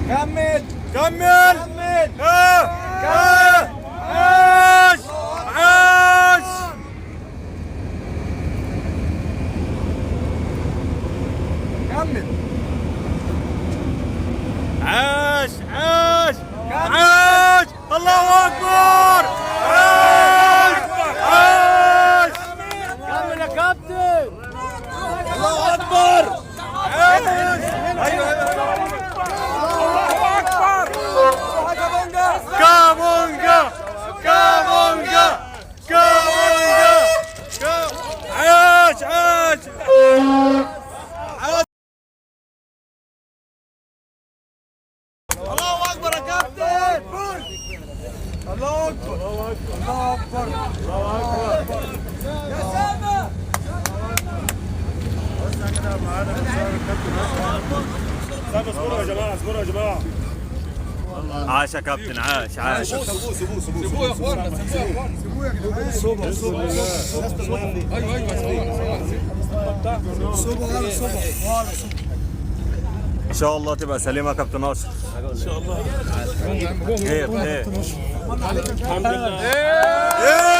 كمل كمل. كمل عاش عاش. كمل عاش عاش عاش. الله اكبر. عاش عاش. كمل يا كابتن. الله اكبر. عاش. ايوه كابونجا كابونجا كابونجا. عاش عاش. الله اكبر يا كابتن. الله اكبر الله اكبر الله اكبر يا سامة. اصبروا يا جماعه اصبروا يا جماعه. عاش يا كابتن عاش عاش. سيبوه يا اخوانا سيبوه يا جدعان. سيبوه ان شاء الله تبقى سليمه يا كابتن ناصر. ان شاء الله. خير خير. الحمد لله.